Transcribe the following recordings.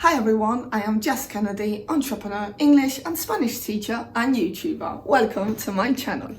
Hi everyone, I am Jess Kennedy, entrepreneur, English and Spanish teacher and YouTuber. Welcome to my channel.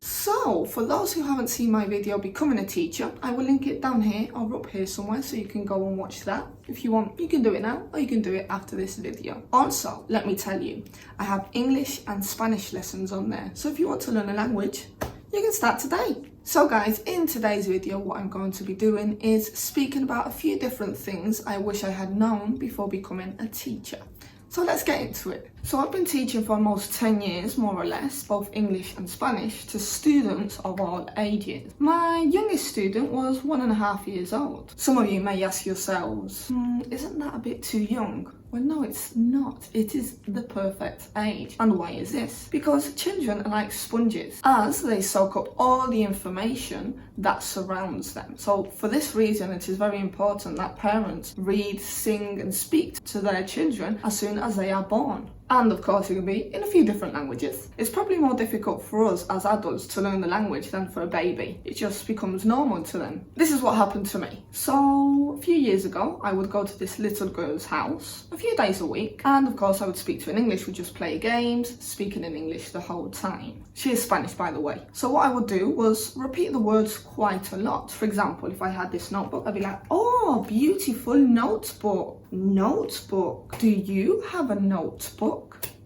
So, for those who haven't seen my video Becoming a Teacher, I will link it down here or up here somewhere so you can go and watch that. If you want, you can do it now or you can do it after this video. Also, let me tell you, I have English and Spanish lessons on there. So if you want to learn a language, you can start today. So guys, in today's video, what I'm going to be doing is speaking about a few different things I wish I had known before becoming a teacher. So let's get into it. So I've been teaching for almost 10 years, more or less, both English and Spanish to students of all ages. My youngest student was 1.5 years old. Some of you may ask yourselves, isn't that a bit too young? Well, no, it's not. It is the perfect age. And why is this? Because children are like sponges, as they soak up all the information that surrounds them. So for this reason, it is very important that parents read, sing and speak to their children as soon as they are born. And of course, it can be in a few different languages. It's probably more difficult for us as adults to learn the language than for a baby. It just becomes normal to them. This is what happened to me. So a few years ago, I would go to this little girl's house a few days a week. And of course, I would speak to her in English. We'd just play games, speaking in English the whole time. She is Spanish, by the way. So what I would do was repeat the words quite a lot. For example, if I had this notebook, I'd be like, oh, beautiful notebook. Notebook. Do you have a notebook?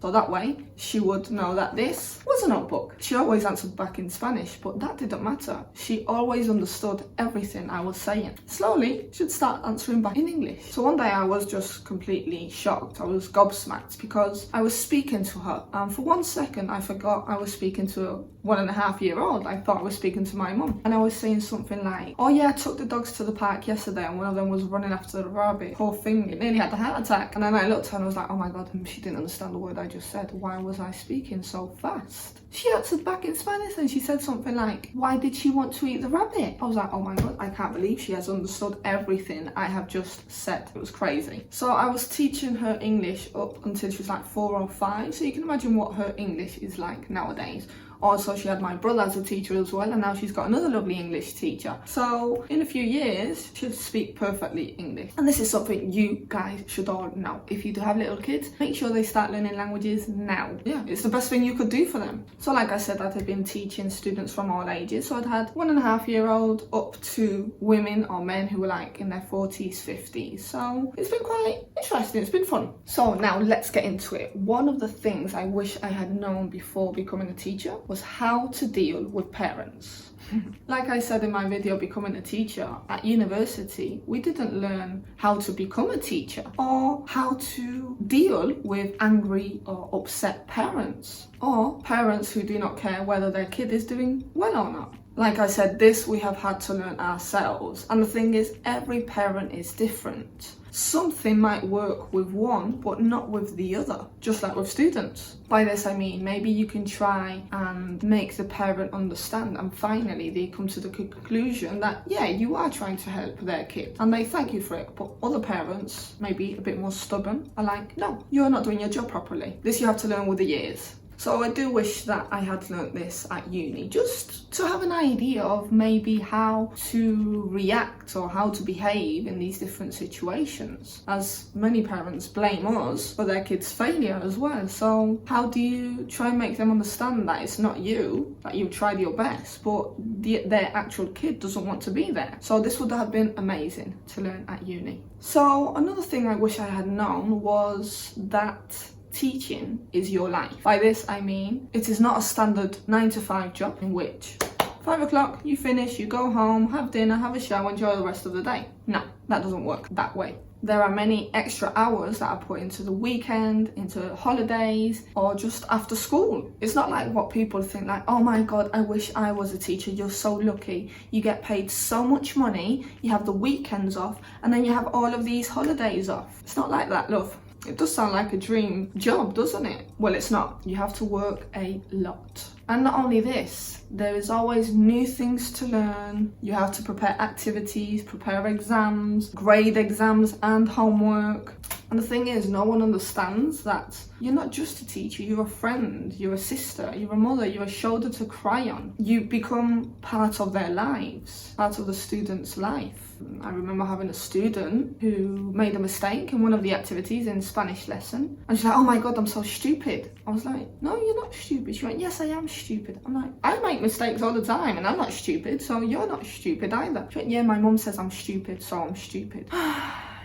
So that way she would know that this was a notebook. She always answered back in Spanish, but that didn't matter. She always understood everything I was saying. Slowly, she'd start answering back in English. So one day I was just completely shocked. I was gobsmacked because I was speaking to her. And for 1 second, I forgot I was speaking to a 1.5-year-old. I thought I was speaking to my mum. And I was saying something like, oh yeah, I took the dogs to the park yesterday and one of them was running after the rabbit. Poor thing, it nearly had a heart attack. And then I looked at her and I was like, oh my God, she didn't understand the word I just said. Why was I speaking so fast? She answered back in Spanish and she said something like, why did she want to eat the rabbit? I was like, oh my God, I can't believe she has understood everything I have just said. It was crazy. So I was teaching her English up until she was like 4 or 5. So you can imagine what her English is like nowadays. Also, she had my brother as a teacher as well, and now she's got another lovely English teacher. So in a few years, she'll speak perfectly English. And this is something you guys should all know. If you do have little kids, make sure they start learning languages now. Yeah, it's the best thing you could do for them. So like I said, I'd been teaching students from all ages. So I'd had 1.5-year-old up to women or men who were like in their 40s, 50s. So it's been quite interesting. It's been fun. So now let's get into it. One of the things I wish I had known before becoming a teacher was how to deal with parents. Like I said in my video Becoming a Teacher, at university we didn't learn how to become a teacher or how to deal with angry or upset parents or parents who do not care whether their kid is doing well or not. Like I said, this we have had to learn ourselves, and the thing is, every parent is different. Something might work with one but not with the other, just like with students. By this I mean, maybe you can try and make the parent understand and finally they come to the conclusion that yeah, you are trying to help their kid and they thank you for it. But other parents, maybe a bit more stubborn, are like, no, you're not doing your job properly. This you have to learn with the years. So I do wish that I had learnt this at uni, just to have an idea of maybe how to react or how to behave in these different situations, as many parents blame us for their kids' failure as well. So how do you try and make them understand that it's not you, that you've tried your best, but their actual kid doesn't want to be there? So this would have been amazing to learn at uni. So another thing I wish I had known was that teaching is your life. By this I mean, it is not a standard 9-to-5 job in which 5 o'clock you finish, you go home, have dinner, have a shower, enjoy the rest of the day. No, that doesn't work that way. There are many extra hours that are put into the weekend, into holidays, or just after school. It's not like what people think, like, oh my God, I wish I was a teacher. You're so lucky. You get paid so much money, you have the weekends off, and then you have all of these holidays off. It's not like that, love. It does sound like a dream job, doesn't it? Well, it's not. You have to work a lot. And not only this, there is always new things to learn. You have to prepare activities, prepare exams, grade exams and homework. And the thing is, no one understands that you're not just a teacher, you're a friend, you're a sister, you're a mother, you're a shoulder to cry on. You become part of their lives, part of the student's life. I remember having a student who made a mistake in one of the activities in Spanish lesson, and she's like, oh my god, I'm so stupid. I was like, no, you're not stupid. She went, yes, I am stupid. I'm like, I make mistakes all the time and I'm not stupid, so you're not stupid either. She went, yeah, my mum says I'm stupid, so I'm stupid.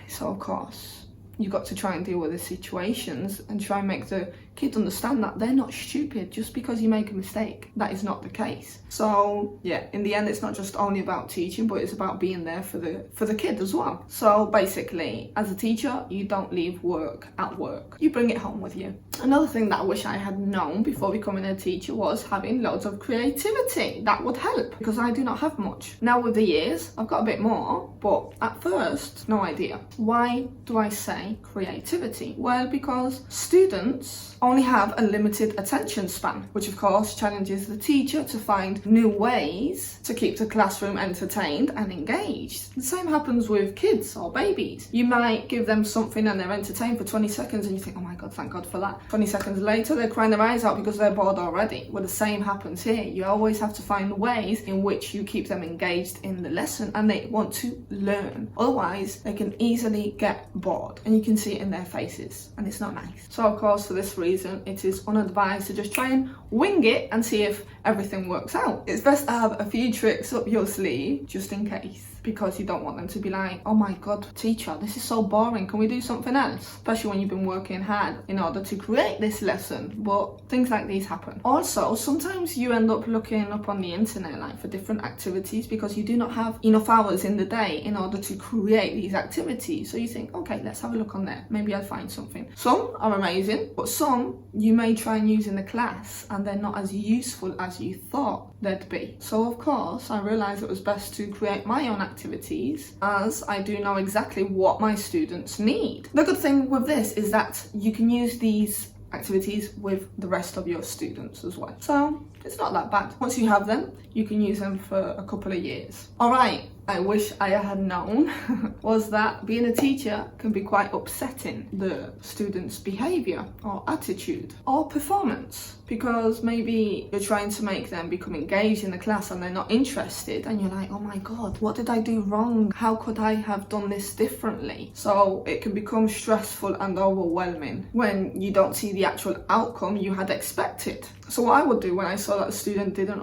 So of course you've got to try and deal with the situations and try and make the kids understand that they're not stupid just because you make a mistake. That is not the case. So yeah, in the end, it's not just only about teaching, but it's about being there for the kid as well. So basically, as a teacher, you don't leave work at work. You bring it home with you. Another thing that I wish I had known before becoming a teacher was having loads of creativity. That would help, because I do not have much. Now with the years, I've got a bit more, but at first, no idea. Why do I say creativity? Well, because students only have a limited attention span, which of course challenges the teacher to find new ways to keep the classroom entertained and engaged. The same happens with kids or babies. You might give them something and they're entertained for 20 seconds and you think, oh my god, thank god for that. 20 seconds later, they're crying their eyes out because they're bored already. Well, the same happens here. You always have to find ways in which you keep them engaged in the lesson and they want to learn. Otherwise, they can easily get bored, and you can see it in their faces, and it's not nice. So of course, for this reason, it is unadvised to just try and wing it and see if everything works out. It's best to have a few tricks up your sleeve just in case, because you don't want them to be like, oh my god, teacher, this is so boring, can we do something else? Especially when you've been working hard in order to create this lesson. But things like these happen. Also, sometimes you end up looking up on the internet like for different activities because you do not have enough hours in the day in order to create these activities. So you think, okay, let's have a look on there, maybe I'll find something. Some are amazing, but some you may try and use in the class and they're not as useful as you thought they'd be. So of course, I realised it was best to create my own activities, as I do know exactly what my students need. The good thing with this is that you can use these activities with the rest of your students as well. So it's not that bad. Once you have them, you can use them for a couple of years. All right, I wish I had known was that being a teacher can be quite upsetting, the students' behaviour or attitude or performance, because maybe you're trying to make them become engaged in the class and they're not interested, and you're like, oh my god, what did I do wrong? How could I have done this differently? So it can become stressful and overwhelming when you don't see the actual outcome you had expected. So what I would do when I saw that a student didn't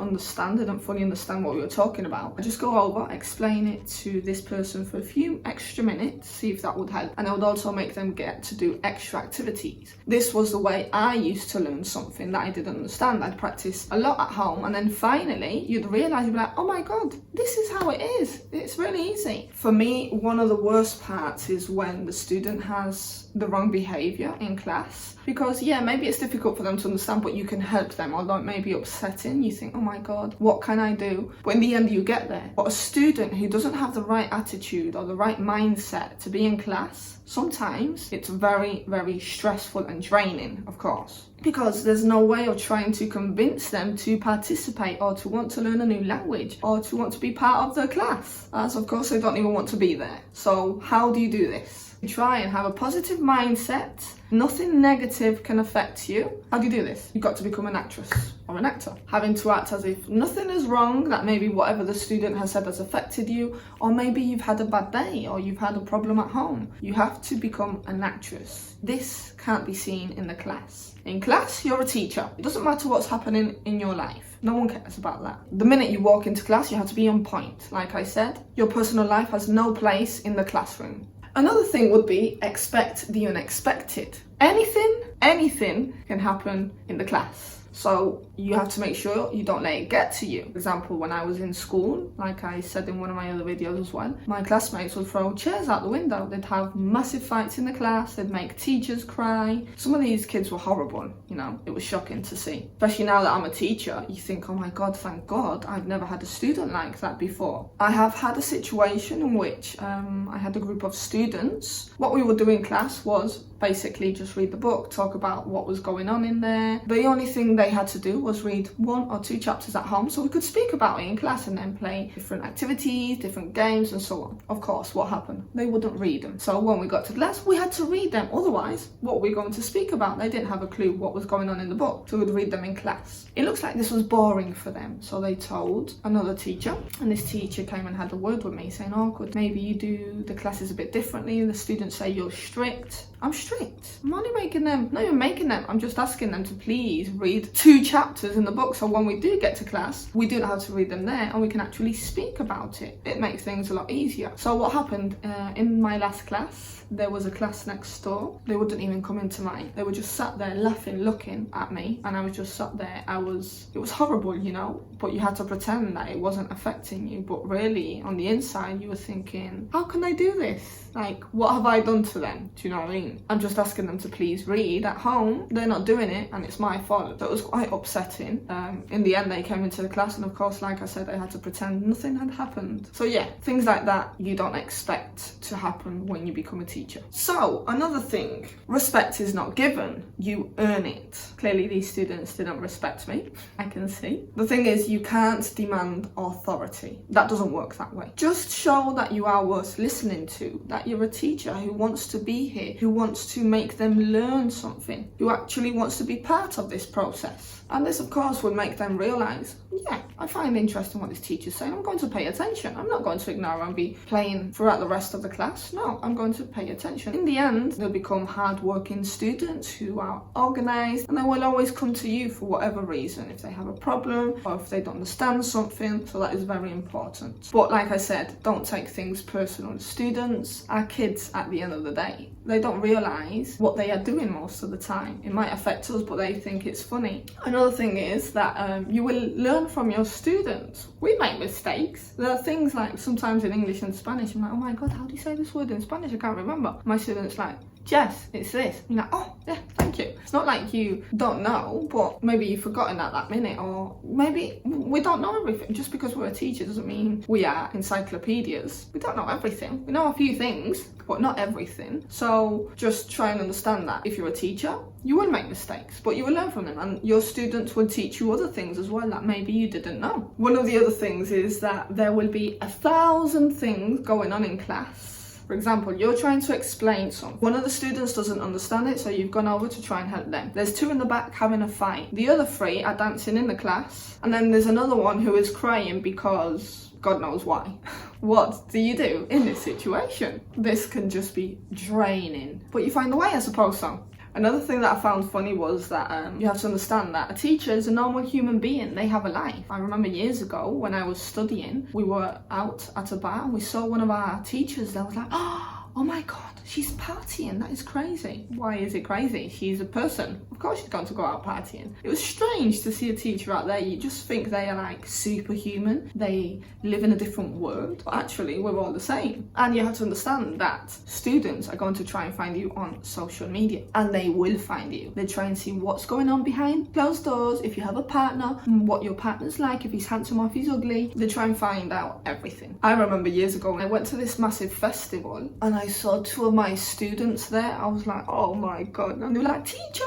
fully understand what we were talking about, I just go over, explain it to this person for a few extra minutes, see if that would help. And I would also make them get to do extra activities. This was the way I used to learn something that I didn't understand. I'd practice a lot at home, and then finally you'd realise, you'd be like, oh my god, this is how it is. It's really easy. For me, one of the worst parts is when the student has the wrong behaviour in class, because yeah, maybe it's difficult for them to understand, but you can help them. Although it may be upsetting, you think, oh my god, what can I do? But in the end you get there. But a student who doesn't have the right attitude or the right mindset to be in class, sometimes it's very, very stressful and draining, of course, because there's no way of trying to convince them to participate or to want to learn a new language or to want to be part of the class, as of course they don't even want to be there. So how do you do this? You try and have a positive mindset. Nothing negative can affect you. How do you do this? You've got to become an actress or an actor, having to act as if nothing is wrong, that maybe whatever the student has said has affected you, or maybe you've had a bad day or you've had a problem at home. You have to become an actress. This can't be seen in the class. In class, you're a teacher. It doesn't matter what's happening in your life. No one cares about that. The minute you walk into class, you have to be on point. Like I said, your personal life has no place in the classroom. Another thing would be expect the unexpected. Anything can happen in the class. So you have to make sure you don't let it get to you. For example, when I was in school, like I said in one of my other videos as well, my classmates would throw chairs out the window. They'd have massive fights in the class. They'd make teachers cry. Some of these kids were horrible, you know. It was shocking to see. Especially now that I'm a teacher, you think, oh my god, thank god, I've never had a student like that before. I have had a situation in which I had a group of students. What we would do in class was basically just read the book, talk about what was going on in there. The only thing they had to do was read 1 or 2 chapters at home so we could speak about it in class and then play different activities, different games and so on. Of course, what happened? They wouldn't read them. So when we got to class, we had to read them. Otherwise, what were we going to speak about? They didn't have a clue what was going on in the book, so we'd read them in class. It looks like this was boring for them, so they told another teacher, and this teacher came and had a word with me saying, oh, could maybe you do the classes a bit differently? The students say you're strict. I'm strict. I'm only making them, not even making them, I'm just asking them to please read 2 chapters in the book so when we do get to class, we do not have to read them there and we can actually speak about it. It makes things a lot easier. So what happened in my last class, there was a class next door. They wouldn't even come into mine. They were just sat there laughing, looking at me, and I was just sat there. It was horrible, you know, but you had to pretend that it wasn't affecting you. But really, on the inside, you were thinking, how can they do this? Like, what have I done to them? Do you know what I mean? I'm just asking them to please read at home. They're not doing it, and it's my fault. So it was quite upsetting. In the end, they came into the class, and of course, like I said, they had to pretend nothing had happened. So yeah, things like that you don't expect to happen when you become a teacher. So another thing, respect is not given, you earn it. Clearly these students didn't respect me, I can see. The thing is, you can't demand authority. That doesn't work that way. Just show that you are worth listening to, that you're a teacher who wants to be here, who wants to make them learn something, who actually wants to be part of this process. And this, of course, would make them realise, yeah, I find interesting what this teacher's saying. I'm going to pay attention. I'm not going to ignore and be playing throughout the rest of the class. No, I'm going to pay attention. In the end, they'll become hard-working students who are organised, and they will always come to you for whatever reason, if they have a problem or if they don't understand something. So that is very important. But like I said, don't take things personal. Students are kids at the end of the day. They don't realise what they are doing most of the time. It might affect us, but they think it's funny. Another thing is that you will learn from your students. We make mistakes. There are things like sometimes in English and Spanish, I'm like, oh my God, how do you say this word in Spanish? I can't remember. My student's like, Jess, it's this. I'm like, oh, yeah, thank you. It's not like you don't know, but maybe you've forgotten at that minute, or maybe we don't know everything. Just because we're a teacher doesn't mean we are encyclopedias. We don't know everything. We know a few things, but not everything. So just try and understand that if you're a teacher, you will make mistakes, but you will learn from them, and your students will teach you other things as well that maybe you didn't know. One of the other things is that there will be 1,000 things going on in class. For example, you're trying to explain something. One of the students doesn't understand it, so you've gone over to try and help them. There's 2 in the back having a fight. The other 3 are dancing in the class, and then there's another one who is crying because God knows why. What do you do in this situation? This can just be draining, but you find a way, I suppose so. Another thing that I found funny was that you have to understand that a teacher is a normal human being. They have a life. I remember years ago when I was studying, we were out at a bar and we saw one of our teachers that was like, oh my God, she's partying. That is crazy. Why is it crazy? She's a person. Of course she's going to go out partying. It was strange to see a teacher out there. You just think they are like superhuman. They live in a different world. But actually, we're all the same. And you have to understand that students are going to try and find you on social media. And they will find you. They try and see what's going on behind closed doors. If you have a partner, what your partner's like, if he's handsome or if he's ugly. They try and find out everything. I remember years ago, I went to this massive festival and I saw 2 of my students there. I was like, oh my God. And they were like, teacher.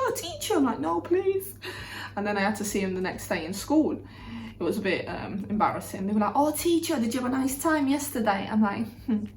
I'm like, no, please. And then I had to see them the next day in school. It was a bit embarrassing. They were like, oh, teacher, did you have a nice time yesterday? I'm like,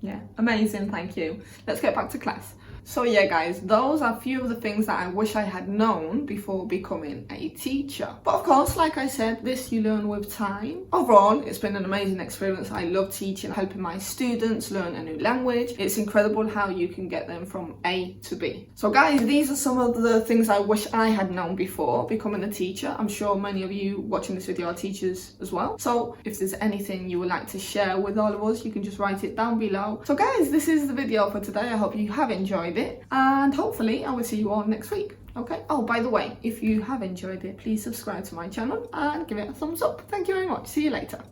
yeah, amazing, thank you. Let's get back to class. So yeah, guys, those are a few of the things that I wish I had known before becoming a teacher. But of course, like I said, this you learn with time. Overall, it's been an amazing experience. I love teaching, helping my students learn a new language. It's incredible how you can get them from A to B. So guys, these are some of the things I wish I had known before becoming a teacher. I'm sure many of you watching this video are teachers as well. So if there's anything you would like to share with all of us, you can just write it down below. So guys, this is the video for today. I hope you have enjoyed it, and hopefully I will see you all next week. Okay, oh, by the way, if you have enjoyed it, please subscribe to my channel and give it a thumbs up. Thank you very much. See you later.